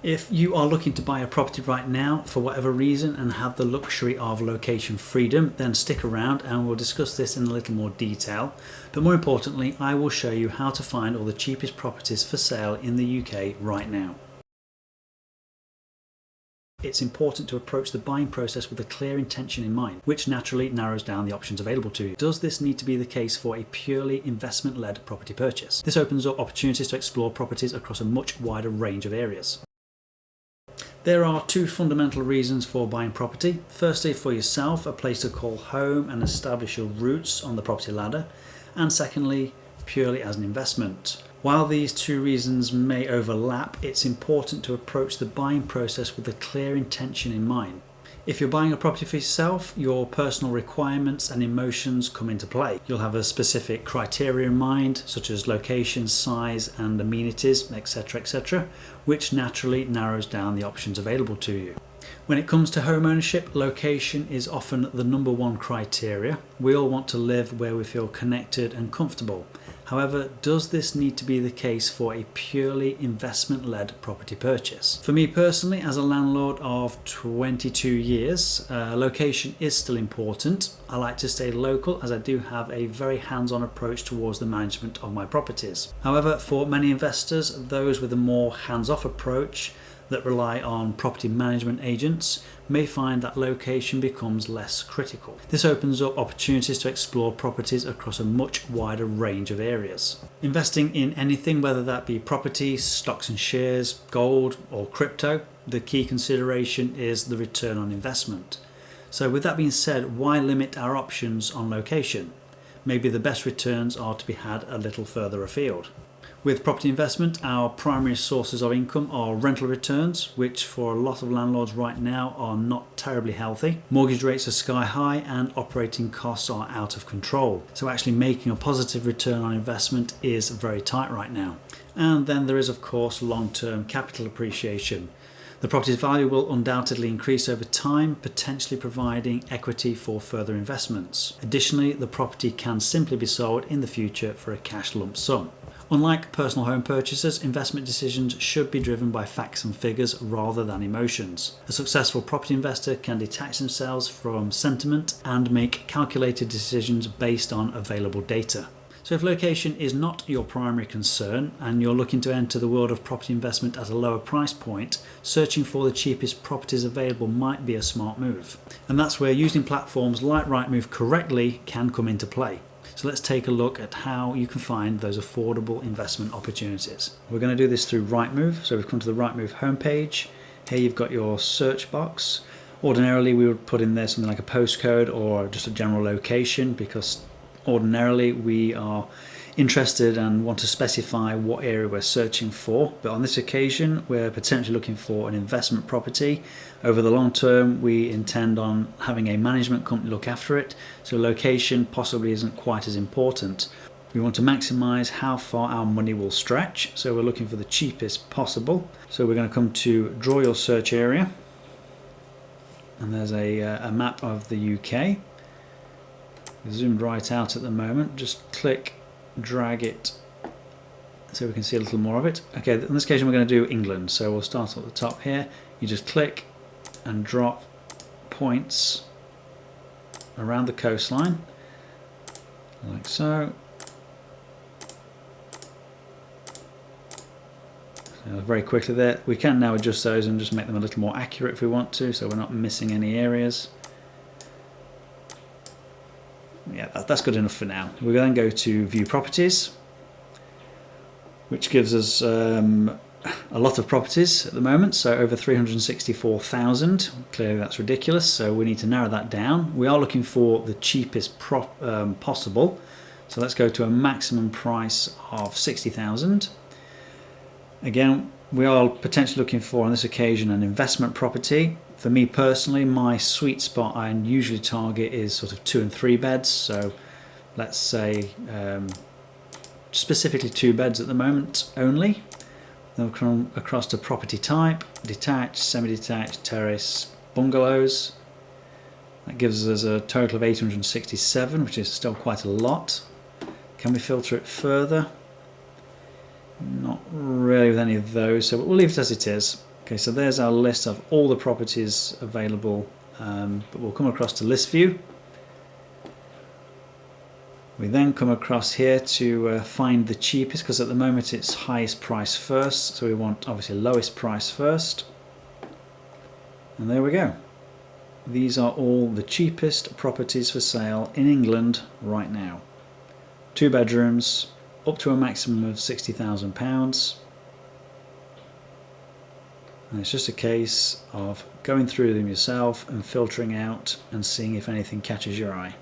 If you are looking to buy a property right now for whatever reason and have the luxury of location freedom, then stick around and we'll discuss this in a little more detail. But more importantly, I will show you how to find all the cheapest properties for sale in the UK right now. It's important to approach the buying process with a clear intention in mind, which naturally narrows down the options available to you. Does this need to be the case for a purely investment-led property purchase? This opens up opportunities to explore properties across a much wider range of areas. There are two fundamental reasons for buying property. Firstly, for yourself, a place to call home and establish your roots on the property ladder. And secondly, purely as an investment. While these two reasons may overlap, it's important to approach the buying process with a clear intention in mind. If you're buying a property for yourself, your personal requirements and emotions come into play. You'll have a specific criteria in mind, such as location, size and amenities, etc., etc., which naturally narrows down the options available to you. When it comes to home ownership, location is often the number one criteria. We all want to live where we feel connected and comfortable. However, does this need to be the case for a purely investment-led property purchase? For me personally, as a landlord of 22 years, location is still important. I like to stay local as I do have a very hands-on approach towards the management of my properties. However, for many investors, those with a more hands-off approach that rely on property management agents may find that location becomes less critical. This opens up opportunities to explore properties across a much wider range of areas. Investing in anything, whether that be property, stocks and shares, gold or crypto, the key consideration is the return on investment. So with that being said, why limit our options on location? Maybe the best returns are to be had a little further afield. With property investment, our primary sources of income are rental returns, which for a lot of landlords right now are not terribly healthy. Mortgage rates are sky high and operating costs are out of control. So actually making a positive return on investment is very tight right now. And then there is of course long-term capital appreciation. The property's value will undoubtedly increase over time, potentially providing equity for further investments. Additionally, the property can simply be sold in the future for a cash lump sum. Unlike personal home purchases, investment decisions should be driven by facts and figures rather than emotions. A successful property investor can detach themselves from sentiment and make calculated decisions based on available data. So if location is not your primary concern and you're looking to enter the world of property investment at a lower price point, searching for the cheapest properties available might be a smart move. And that's where using platforms like Rightmove correctly can come into play. So let's take a look at how you can find those affordable investment opportunities. We're going to do this through Rightmove. So we've come to the Rightmove homepage. Here you've got your search box. Ordinarily we would put in there something like a postcode or just a general location, because ordinarily we are interested and want to specify what area we're searching for, but on this occasion we're potentially looking for an investment property. Over the long term we intend on having a management company look after it, so location possibly isn't quite as important. We want to maximize how far our money will stretch, so we're looking for the cheapest possible. So we're going to come to draw your search area, and there's a map of the UK. Zoomed right out at the moment. Just click, drag it so we can see a little more of it. Okay, on this occasion we're going to do England, so we'll start at the top here. You just click and drop points around the coastline like so. So very quickly there. We can now adjust those and just make them a little more accurate if we want to, so we're not missing any areas. Yeah, that's good enough for now. We'll then go to view properties, which gives us a lot of properties at the moment, so over 364,000. Clearly that's ridiculous, so we need to narrow that down. We are looking for the cheapest possible, so let's go to a maximum price of 60,000. Again, we are potentially looking for, on this occasion, an investment property. For me personally, my sweet spot I usually target is sort of 2 and 3 beds. So let's say specifically 2 beds at the moment only. Then we'll come across to property type, detached, semi-detached, terrace, bungalows. That gives us a total of 867, which is still quite a lot. Can we filter it further? Not really with any of those, so we'll leave it as it is. Okay, so there's our list of all the properties available, but we'll come across to list view. We then come across here to find the cheapest, because at the moment it's highest price first, so we want obviously lowest price first. And there we go. These are all the cheapest properties for sale in England right now. 2 bedrooms, up to a maximum of £60,000. And it's just a case of going through them yourself and filtering out and seeing if anything catches your eye.